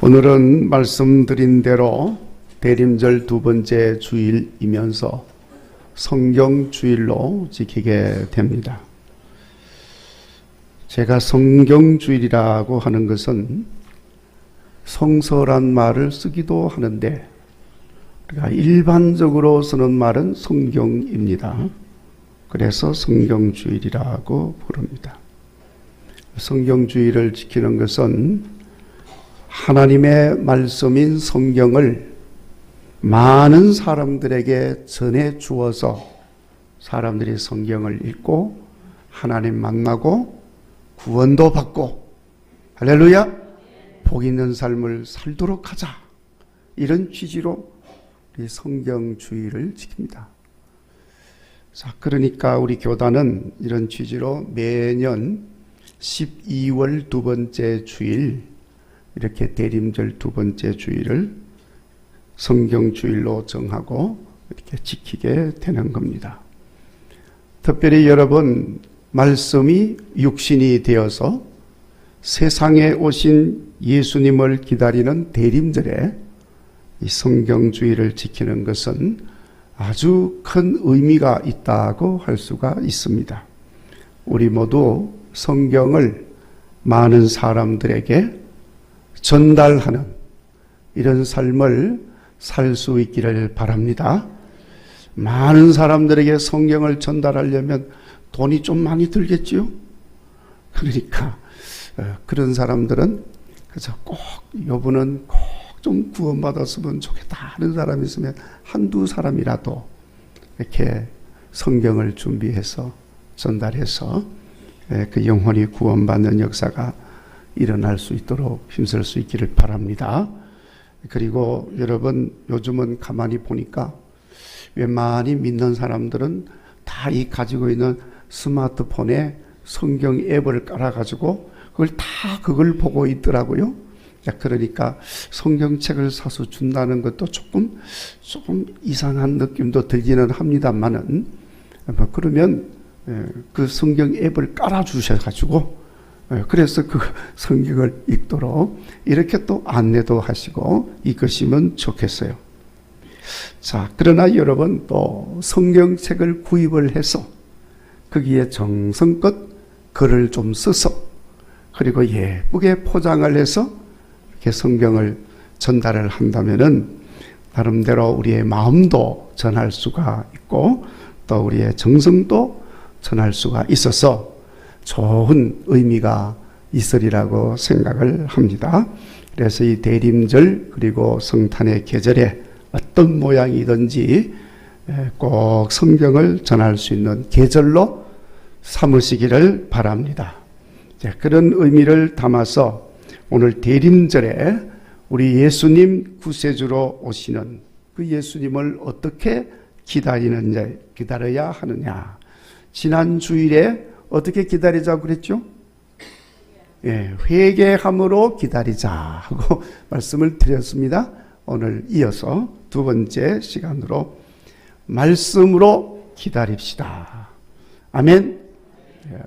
오늘은 말씀드린 대로 대림절 두 번째 주일이면서 성경주일로 지키게 됩니다. 제가 성경주일이라고 하는 것은 성서란 말을 쓰기도 하는데 우리가 일반적으로 쓰는 말은 성경입니다. 그래서 성경주일이라고 부릅니다. 성경주일을 지키는 것은 하나님의 말씀인 성경을 많은 사람들에게 전해 주어서 사람들이 성경을 읽고 하나님 만나고 구원도 받고 할렐루야 복 있는 삶을 살도록 하자, 이런 취지로 우리 성경주일을 지킵니다. 자, 그러니까 우리 교단은 이런 취지로 매년 12월 두 번째 주일, 이렇게 대림절 두 번째 주일을 성경주일로 정하고 이렇게 지키게 되는 겁니다. 특별히 여러분, 말씀이 육신이 되어서 세상에 오신 예수님을 기다리는 대림절에 이 성경주일을 지키는 것은 아주 큰 의미가 있다고 할 수가 있습니다. 우리 모두 성경을 많은 사람들에게 전달하는 이런 삶을 살 수 있기를 바랍니다. 많은 사람들에게 성경을 전달하려면 돈이 좀 많이 들겠지요? 그러니까 그런 사람들은 그래서 꼭 여부는 꼭 좀 구원받았으면 좋겠다 하는 사람이 있으면 한두 사람이라도 이렇게 성경을 준비해서 전달해서 그 영혼이 구원받는 역사가 일어날 수 있도록 힘쓸 수 있기를 바랍니다. 그리고 여러분, 요즘은 가만히 보니까 웬만히 믿는 사람들은 다 이 가지고 있는 스마트폰에 성경 앱을 깔아가지고 그걸 보고 있더라고요. 그러니까 성경책을 사서 준다는 것도 조금 이상한 느낌도 들기는 합니다만은, 그러면 그 성경 앱을 깔아주셔가지고 그래서 그 성경을 읽도록 이렇게 또 안내도 하시고 이것이면 좋겠어요. 자, 그러나 여러분, 또 성경책을 구입을 해서 거기에 정성껏 글을 좀 써서 그리고 예쁘게 포장을 해서 이렇게 성경을 전달을 한다면은 나름대로 우리의 마음도 전할 수가 있고 또 우리의 정성도 전할 수가 있어서 좋은 의미가 있으리라고 생각을 합니다. 그래서 이 대림절 그리고 성탄의 계절에 어떤 모양이든지 꼭 성경을 전할 수 있는 계절로 삼으시기를 바랍니다. 그런 의미를 담아서 오늘 대림절에 우리 예수님 구세주로 오시는 그 예수님을 어떻게 기다려야 하느냐. 지난 주일에 어떻게 기다리자고 그랬죠? 회개함으로 기다리자 하고 말씀을 드렸습니다. 오늘 이어서 두 번째 시간으로 말씀으로 기다립시다. 아멘.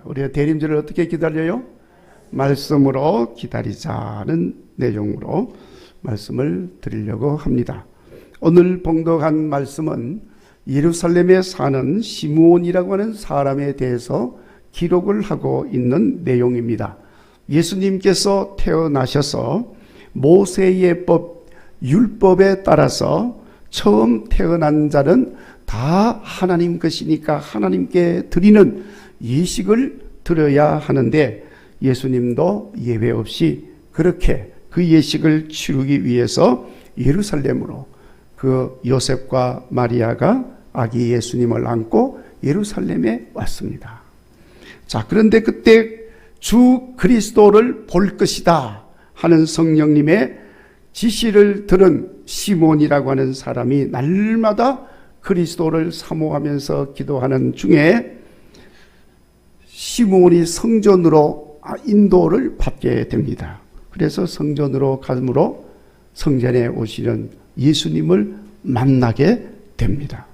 우리가 대림절을 어떻게 기다려요? 말씀으로 기다리자는 내용으로 말씀을 드리려고 합니다. 오늘 봉독한 말씀은 예루살렘에 사는 시므온이라고 하는 사람에 대해서 기록을 하고 있는 내용입니다. 예수님께서 태어나셔서 모세의 율법에 따라서 처음 태어난 자는 다 하나님 것이니까 하나님께 드리는 예식을 드려야 하는데 예수님도 예외 없이 그렇게 그 예식을 치르기 위해서 예루살렘으로 그 요셉과 마리아가 아기 예수님을 안고 예루살렘에 왔습니다. 자, 그런데 그때 주 그리스도를 볼 것이다 하는 성령님의 지시를 들은 시몬이라고 하는 사람이 날마다 그리스도를 사모하면서 기도하는 중에 시몬이 성전으로 인도를 받게 됩니다. 그래서 성전으로 가므로 성전에 오시는 예수님을 만나게 됩니다.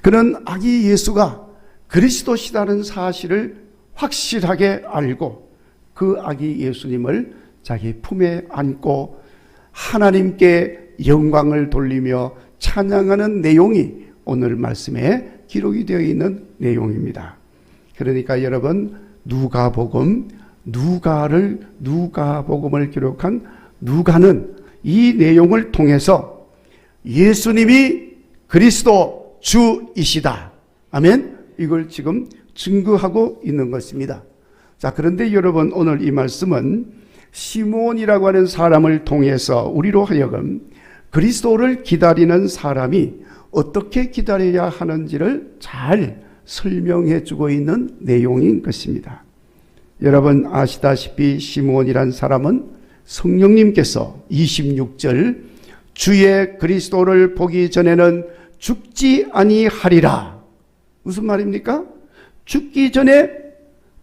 그런 아기 예수가 그리스도시라는 사실을 확실하게 알고 그 아기 예수님을 자기 품에 안고 하나님께 영광을 돌리며 찬양하는 내용이 오늘 말씀에 기록이 되어 있는 내용입니다. 그러니까 여러분, 누가복음을 기록한 누가는 이 내용을 통해서 예수님이 그리스도 주이시다. 아멘. 이걸 지금 증거하고 있는 것입니다. 자, 그런데 여러분, 오늘 이 말씀은 시므온이라고 하는 사람을 통해서 우리로 하여금 그리스도를 기다리는 사람이 어떻게 기다려야 하는지를 잘 설명해 주고 있는 내용인 것입니다. 여러분 아시다시피 시므온이란 사람은 성령님께서 26절 주의 그리스도를 보기 전에는 죽지 아니하리라. 무슨 말입니까? 죽기 전에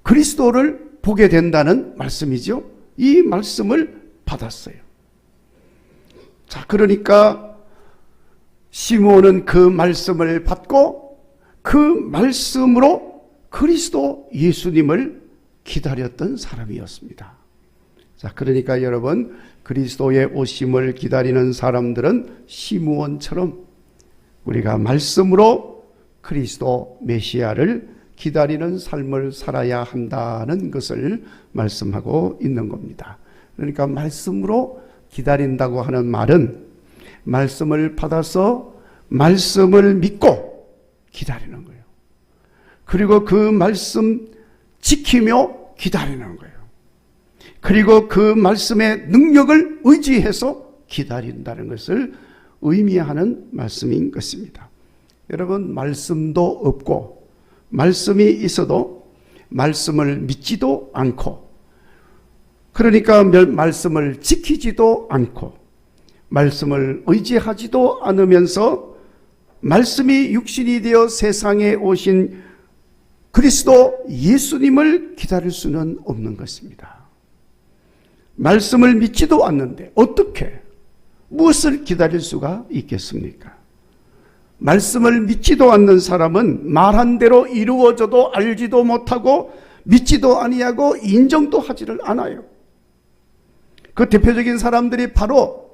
그리스도를 보게 된다는 말씀이죠. 이 말씀을 받았어요. 자, 그러니까 시므온은 그 말씀을 받고 그 말씀으로 그리스도 예수님을 기다렸던 사람이었습니다. 자, 그러니까 여러분, 그리스도의 오심을 기다리는 사람들은 시므온처럼 우리가 말씀으로 그리스도 메시아를 기다리는 삶을 살아야 한다는 것을 말씀하고 있는 겁니다. 그러니까 말씀으로 기다린다고 하는 말은 말씀을 받아서 말씀을 믿고 기다리는 거예요. 그리고 그 말씀 지키며 기다리는 거예요. 그리고 그 말씀의 능력을 의지해서 기다린다는 것을 의미하는 말씀인 것입니다. 여러분, 말씀도 없고 말씀이 있어도 말씀을 믿지도 않고, 그러니까 말씀을 지키지도 않고 말씀을 의지하지도 않으면서 말씀이 육신이 되어 세상에 오신 그리스도 예수님을 기다릴 수는 없는 것입니다. 말씀을 믿지도 않는데 어떻게 무엇을 기다릴 수가 있겠습니까? 말씀을 믿지도 않는 사람은 말한 대로 이루어져도 알지도 못하고 믿지도 아니하고 인정도 하지를 않아요. 그 대표적인 사람들이 바로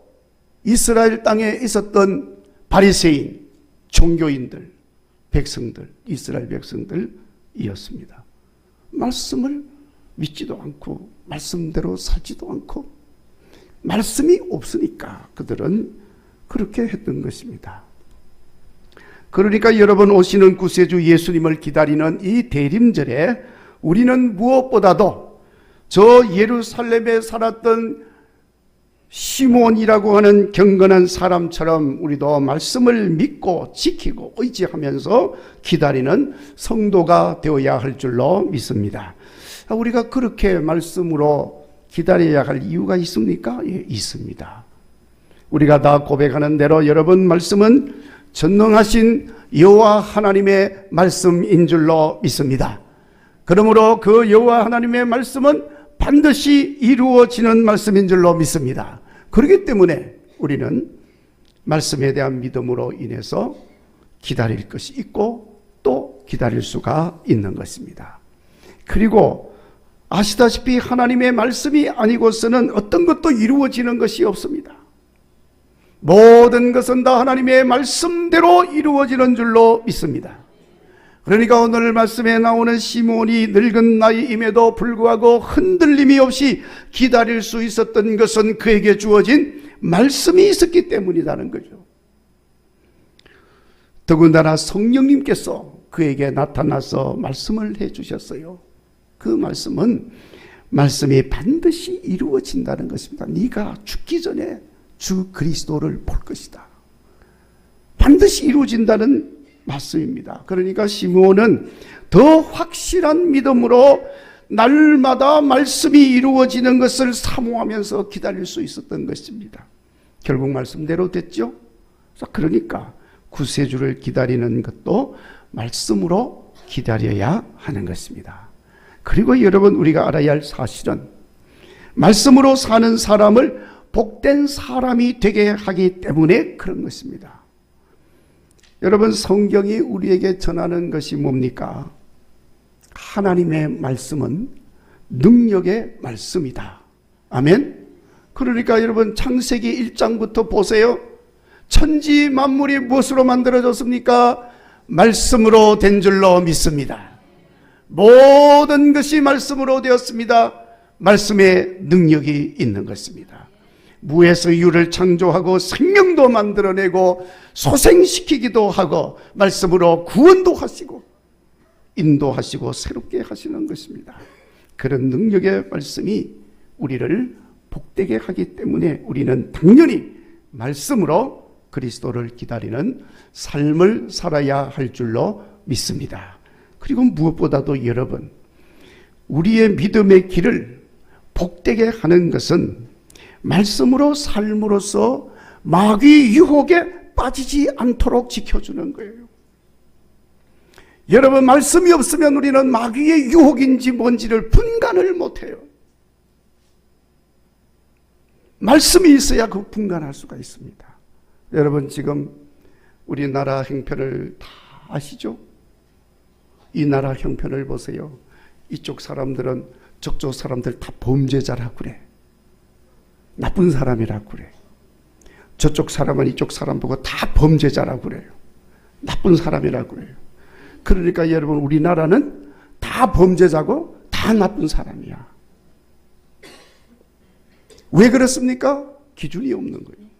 이스라엘 땅에 있었던 바리새인, 종교인들, 백성들, 이스라엘 백성들이었습니다. 말씀을 믿지도 않고 말씀대로 살지도 않고 말씀이 없으니까 그들은 그렇게 했던 것입니다. 그러니까 여러분, 오시는 구세주 예수님을 기다리는 이 대림절에 우리는 무엇보다도 저 예루살렘에 살았던 시므온이라고 하는 경건한 사람처럼 우리도 말씀을 믿고 지키고 의지하면서 기다리는 성도가 되어야 할 줄로 믿습니다. 우리가 그렇게 말씀으로 기다려야 할 이유가 있습니까? 예, 있습니다. 우리가 다 고백하는 대로 여러분, 말씀은 전능하신 여호와 하나님의 말씀인 줄로 믿습니다. 그러므로 그 여호와 하나님의 말씀은 반드시 이루어지는 말씀인 줄로 믿습니다. 그렇기 때문에 우리는 말씀에 대한 믿음으로 인해서 기다릴 것이 있고 또 기다릴 수가 있는 것입니다. 그리고 아시다시피 하나님의 말씀이 아니고서는 어떤 것도 이루어지는 것이 없습니다. 모든 것은 다 하나님의 말씀대로 이루어지는 줄로 믿습니다. 그러니까 오늘 말씀에 나오는 시므온이 늙은 나이임에도 불구하고 흔들림이 없이 기다릴 수 있었던 것은 그에게 주어진 말씀이 있었기 때문이라는 거죠. 더군다나 성령님께서 그에게 나타나서 말씀을 해주셨어요. 그 말씀은 말씀이 반드시 이루어진다는 것입니다. 네가 죽기 전에 주 그리스도를 볼 것이다. 반드시 이루어진다는 말씀입니다. 그러니까 시므온은 더 확실한 믿음으로 날마다 말씀이 이루어지는 것을 사모하면서 기다릴 수 있었던 것입니다. 결국 말씀대로 됐죠. 그러니까 구세주를 기다리는 것도 말씀으로 기다려야 하는 것입니다. 그리고 여러분, 우리가 알아야 할 사실은 말씀으로 사는 사람을 복된 사람이 되게 하기 때문에 그런 것입니다. 여러분, 성경이 우리에게 전하는 것이 뭡니까? 하나님의 말씀은 능력의 말씀이다. 아멘. 그러니까 여러분 창세기 1장부터 보세요. 천지 만물이 무엇으로 만들어졌습니까? 말씀으로 된 줄로 믿습니다. 모든 것이 말씀으로 되었습니다. 말씀의 능력이 있는 것입니다. 무에서 유를 창조하고 생명도 만들어내고 소생시키기도 하고 말씀으로 구원도 하시고 인도하시고 새롭게 하시는 것입니다. 그런 능력의 말씀이 우리를 복되게 하기 때문에 우리는 당연히 말씀으로 그리스도를 기다리는 삶을 살아야 할 줄로 믿습니다. 그리고 무엇보다도 여러분, 우리의 믿음의 길을 복되게 하는 것은 말씀으로 삶으로써 마귀 유혹에 빠지지 않도록 지켜주는 거예요. 여러분, 말씀이 없으면 우리는 마귀의 유혹인지 뭔지를 분간을 못해요. 말씀이 있어야 그 분간할 수가 있습니다. 여러분, 지금 우리나라 형편을 다 아시죠? 이 나라 형편을 보세요. 이쪽 사람들은 저쪽 사람들 다 범죄자라고 그래. 나쁜 사람이라고 그래. 저쪽 사람은 이쪽 사람 보고 다 범죄자라고 그래요. 나쁜 사람이라고 그래요. 그러니까 여러분, 우리나라는 다 범죄자고 다 나쁜 사람이야. 왜 그렇습니까? 기준이 없는 거예요.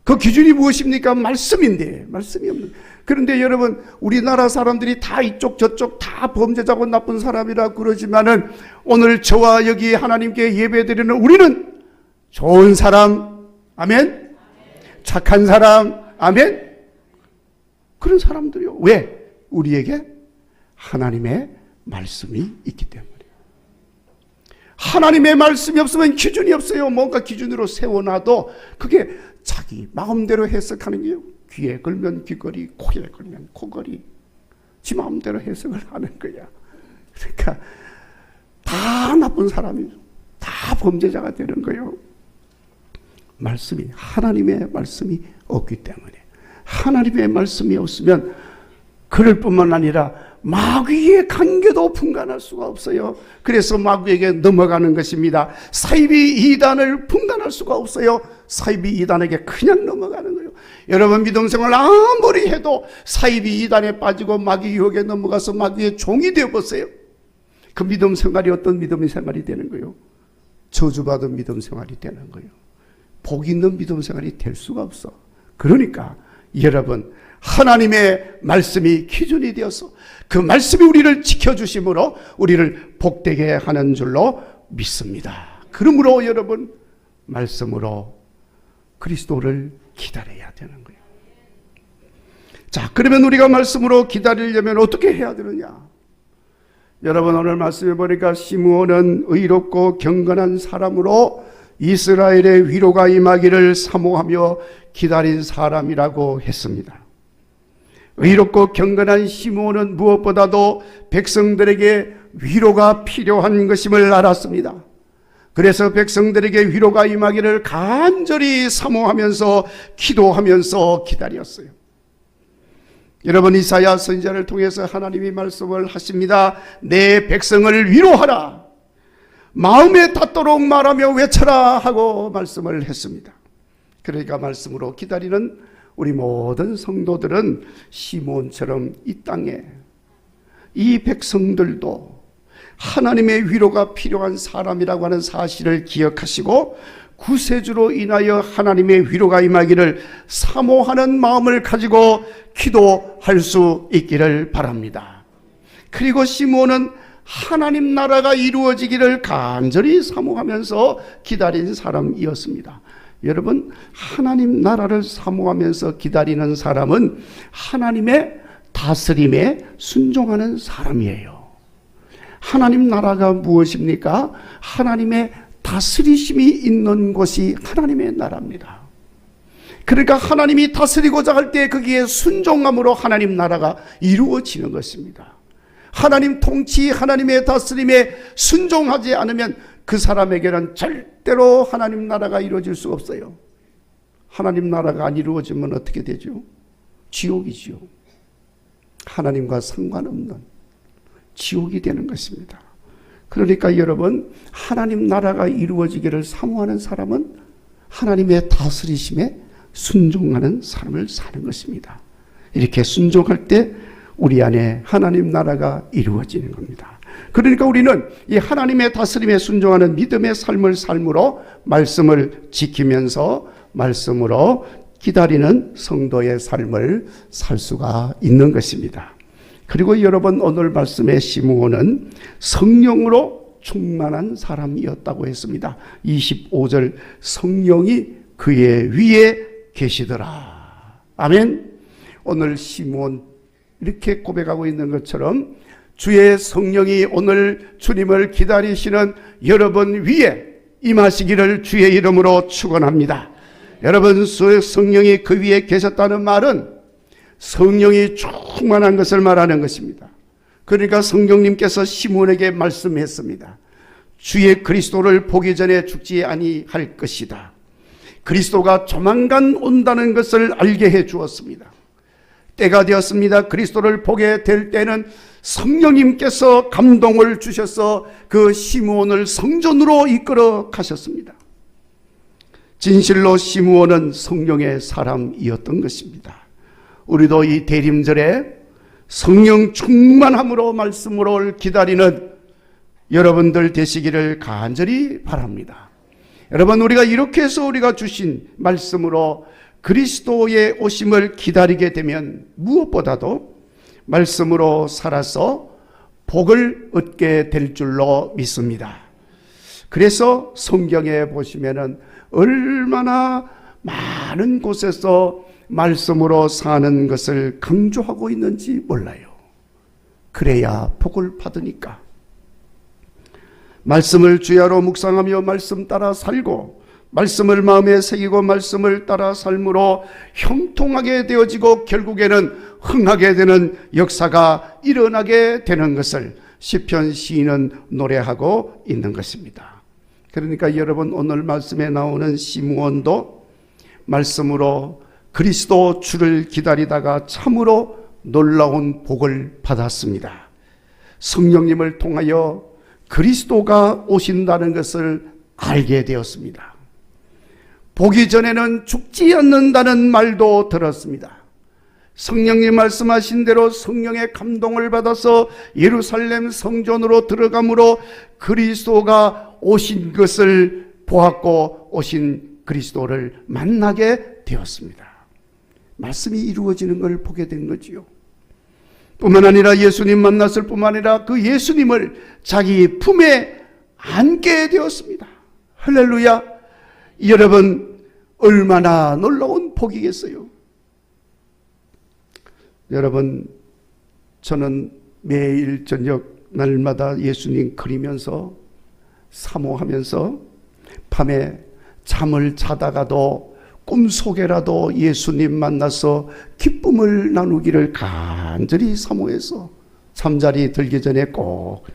그 기준이 무엇입니까? 말씀인데, 말씀이 없는. 그런데 여러분, 우리나라 사람들이 다 이쪽 저쪽 다 범죄자고 나쁜 사람이라 그러지만은 오늘 저와 여기 하나님께 예배드리는 우리는 좋은 사람, 아멘? 착한 사람, 아멘? 그런 사람들이요. 왜? 우리에게 하나님의 말씀이 있기 때문에. 하나님의 말씀이 없으면 기준이 없어요. 뭔가 기준으로 세워놔도 그게 자기 마음대로 해석하는 게요. 귀에 걸면 귀걸이, 코에 걸면 코걸이. 지 마음대로 해석을 하는 거야. 그러니까 다 나쁜 사람이, 다 범죄자가 되는 거예요. 말씀이, 하나님의 말씀이 없기 때문에. 하나님의 말씀이 없으면 그럴 뿐만 아니라 마귀의 관계도 분간할 수가 없어요. 그래서 마귀에게 넘어가는 것입니다. 사이비 이단을 분간할 수가 없어요. 사이비 이단에게 그냥 넘어가는 거예요. 여러분, 믿음생활 아무리 해도 사이비 이단에 빠지고 마귀 유혹에 넘어가서 마귀의 종이 되어보세요. 그 믿음생활이 어떤 믿음생활이 되는 거예요? 저주받은 믿음생활이 되는 거예요. 복 있는 믿음생활이 될 수가 없어. 그러니까 여러분, 하나님의 말씀이 기준이 되어서 그 말씀이 우리를 지켜주심으로 우리를 복되게 하는 줄로 믿습니다. 그러므로 여러분, 말씀으로 그리스도를 기다려야 되는 거예요. 자, 그러면 우리가 말씀으로 기다리려면 어떻게 해야 되느냐? 여러분, 오늘 말씀해 보니까 시므온은 의롭고 경건한 사람으로 이스라엘의 위로가 임하기를 사모하며 기다린 사람이라고 했습니다. 의롭고 경건한 시므온은 무엇보다도 백성들에게 위로가 필요한 것임을 알았습니다. 그래서 백성들에게 위로가 임하기를 간절히 사모하면서 기도하면서 기다렸어요. 여러분, 이사야 선지자를 통해서 하나님이 말씀을 하십니다. 내 백성을 위로하라. 마음에 닿도록 말하며 외쳐라 하고 말씀을 했습니다. 그러니까 말씀으로 기다리는 우리 모든 성도들은 시므온처럼 이 땅에 이 백성들도 하나님의 위로가 필요한 사람이라고 하는 사실을 기억하시고 구세주로 인하여 하나님의 위로가 임하기를 사모하는 마음을 가지고 기도할 수 있기를 바랍니다. 그리고 시므온은 하나님 나라가 이루어지기를 간절히 사모하면서 기다린 사람이었습니다. 여러분, 하나님 나라를 사모하면서 기다리는 사람은 하나님의 다스림에 순종하는 사람이에요. 하나님 나라가 무엇입니까? 하나님의 다스리심이 있는 곳이 하나님의 나라입니다. 그러니까 하나님이 다스리고자 할 때 거기에 순종함으로 하나님 나라가 이루어지는 것입니다. 하나님 통치, 하나님의 다스림에 순종하지 않으면 그 사람에게는 절대로 하나님 나라가 이루어질 수 없어요. 하나님 나라가 안 이루어지면 어떻게 되죠? 지옥이죠. 하나님과 상관없는 지옥이 되는 것입니다. 그러니까 여러분, 하나님 나라가 이루어지기를 사모하는 사람은 하나님의 다스리심에 순종하는 삶을 사는 것입니다. 이렇게 순종할 때 우리 안에 하나님 나라가 이루어지는 겁니다. 그러니까 우리는 이 하나님의 다스림에 순종하는 믿음의 삶을 삶으로 말씀을 지키면서 말씀으로 기다리는 성도의 삶을 살 수가 있는 것입니다. 그리고 여러분, 오늘 말씀의 시므온은 성령으로 충만한 사람이었다고 했습니다. 25절, 성령이 그의 위에 계시더라. 아멘. 오늘 시므온 이렇게 고백하고 있는 것처럼 주의 성령이 오늘 주님을 기다리시는 여러분 위에 임하시기를 주의 이름으로 축원합니다. 여러분, 성령이 그 위에 계셨다는 말은 성령이 충만한 것을 말하는 것입니다. 그러니까 성령님께서 시므온에게 말씀했습니다. 주의 그리스도를 보기 전에 죽지 아니할 것이다. 그리스도가 조만간 온다는 것을 알게 해 주었습니다. 때가 되었습니다. 그리스도를 보게 될 때는 성령님께서 감동을 주셔서 그 시므온을 성전으로 이끌어 가셨습니다. 진실로 시므온은 성령의 사람이었던 것입니다. 우리도 이 대림절에 성령 충만함으로 말씀으로 기다리는 여러분들 되시기를 간절히 바랍니다. 여러분, 우리가 이렇게 해서 우리가 주신 말씀으로 그리스도의 오심을 기다리게 되면 무엇보다도 말씀으로 살아서 복을 얻게 될 줄로 믿습니다. 그래서 성경에 보시면은 얼마나 많은 곳에서 말씀으로 사는 것을 강조하고 있는지 몰라요. 그래야 복을 받으니까. 말씀을 주야로 묵상하며 말씀 따라 살고 말씀을 마음에 새기고 말씀을 따라 삶으로 형통하게 되어지고 결국에는 흥하게 되는 역사가 일어나게 되는 것을 시편 시인은 노래하고 있는 것입니다. 그러니까 여러분, 오늘 말씀에 나오는 시므온도 말씀으로 그리스도 주를 기다리다가 참으로 놀라운 복을 받았습니다. 성령님을 통하여 그리스도가 오신다는 것을 알게 되었습니다. 보기 전에는 죽지 않는다는 말도 들었습니다. 성령님 말씀하신 대로 성령의 감동을 받아서 예루살렘 성전으로 들어감으로 그리스도가 오신 것을 보았고 오신 그리스도를 만나게 되었습니다. 말씀이 이루어지는 걸 보게 된 거지요. 뿐만 아니라 예수님 만났을 뿐만 아니라 그 예수님을 자기 품에 안게 되었습니다. 할렐루야. 여러분, 얼마나 놀라운 복이겠어요. 여러분, 저는 매일 저녁 날마다 예수님 그리면서 사모하면서 밤에 잠을 자다가도 꿈속에라도 예수님 만나서 기쁨을 나누기를 간절히 사모해서 잠자리 들기 전에 꼭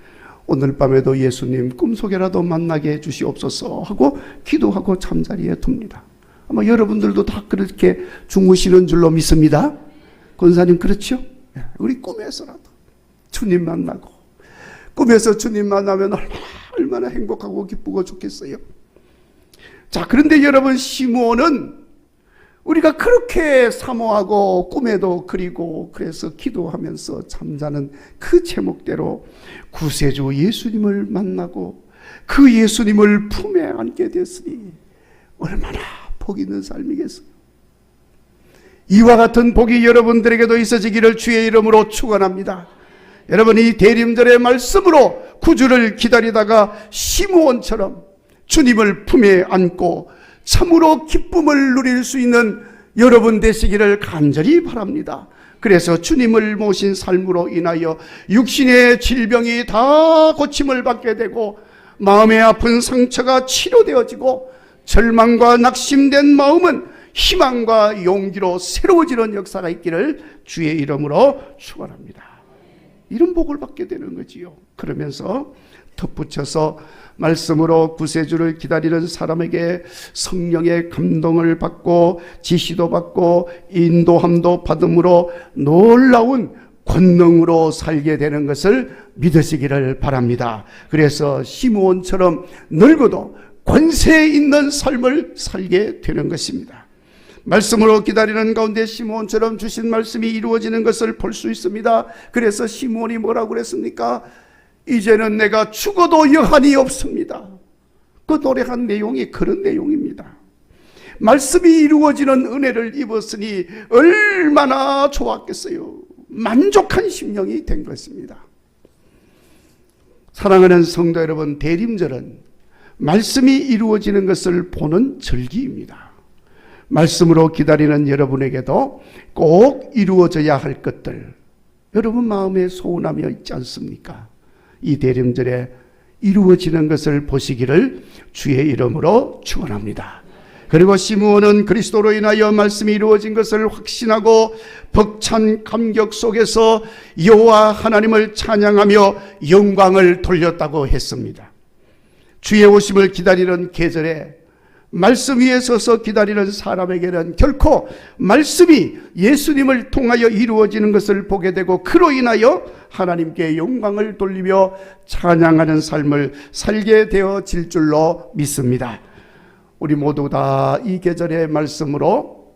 오늘 밤에도 예수님 꿈속에라도 만나게 해주시옵소서 하고 기도하고 잠자리에 둡니다. 아마 여러분들도 다 그렇게 주무시는 줄로 믿습니다. 권사님, 그렇죠? 우리 꿈에서라도 주님 만나고, 꿈에서 주님 만나면 얼마나 행복하고 기쁘고 좋겠어요. 자, 그런데 여러분, 시므온은 우리가 그렇게 사모하고 꿈에도 그리고 그래서 기도하면서 잠자는 그 제목대로 구세주 예수님을 만나고 그 예수님을 품에 안게 됐으니 얼마나 복 있는 삶이겠어요. 이와 같은 복이 여러분들에게도 있어지기를 주의 이름으로 축원합니다. 여러분, 이 대림절의 말씀으로 구주를 기다리다가 시므온처럼 주님을 품에 안고 참으로 기쁨을 누릴 수 있는 여러분 되시기를 간절히 바랍니다. 그래서 주님을 모신 삶으로 인하여 육신의 질병이 다 고침을 받게 되고 마음의 아픈 상처가 치료되어지고 절망과 낙심된 마음은 희망과 용기로 새로워지는 역사가 있기를 주의 이름으로 축원합니다. 이런 복을 받게 되는 거지요. 그러면서 덧붙여서 말씀으로 구세주를 기다리는 사람에게 성령의 감동을 받고 지시도 받고 인도함도 받음으로 놀라운 권능으로 살게 되는 것을 믿으시기를 바랍니다. 그래서 시므온처럼 늙어도 권세 있는 삶을 살게 되는 것입니다. 말씀으로 기다리는 가운데 시므온처럼 주신 말씀이 이루어지는 것을 볼 수 있습니다. 그래서 시므온이 뭐라고 그랬습니까? 이제는 내가 죽어도 여한이 없습니다. 그 노래한 내용이 그런 내용입니다. 말씀이 이루어지는 은혜를 입었으니 얼마나 좋았겠어요. 만족한 심령이 된 것입니다. 사랑하는 성도 여러분, 대림절은 말씀이 이루어지는 것을 보는 절기입니다. 말씀으로 기다리는 여러분에게도 꼭 이루어져야 할 것들, 여러분 마음에 소원하며 있지 않습니까? 이 대림절에 이루어지는 것을 보시기를 주의 이름으로 축원합니다. 그리고 시므온은 그리스도로 인하여 말씀이 이루어진 것을 확신하고 벅찬 감격 속에서 여호와 하나님을 찬양하며 영광을 돌렸다고 했습니다. 주의 오심을 기다리는 계절에 말씀 위에 서서 기다리는 사람에게는 결코 말씀이 예수님을 통하여 이루어지는 것을 보게 되고 그로 인하여 하나님께 영광을 돌리며 찬양하는 삶을 살게 되어질 줄로 믿습니다. 우리 모두 다 이 계절의 말씀으로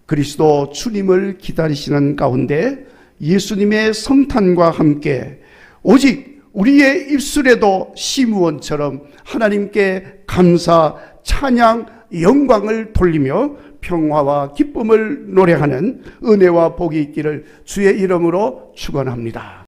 그리스도 주님을 기다리시는 가운데 예수님의 성탄과 함께 오직 우리의 입술에도 시므온처럼 하나님께 감사, 찬양, 영광을 돌리며 평화와 기쁨을 노래하는 은혜와 복이 있기를 주의 이름으로 축원합니다.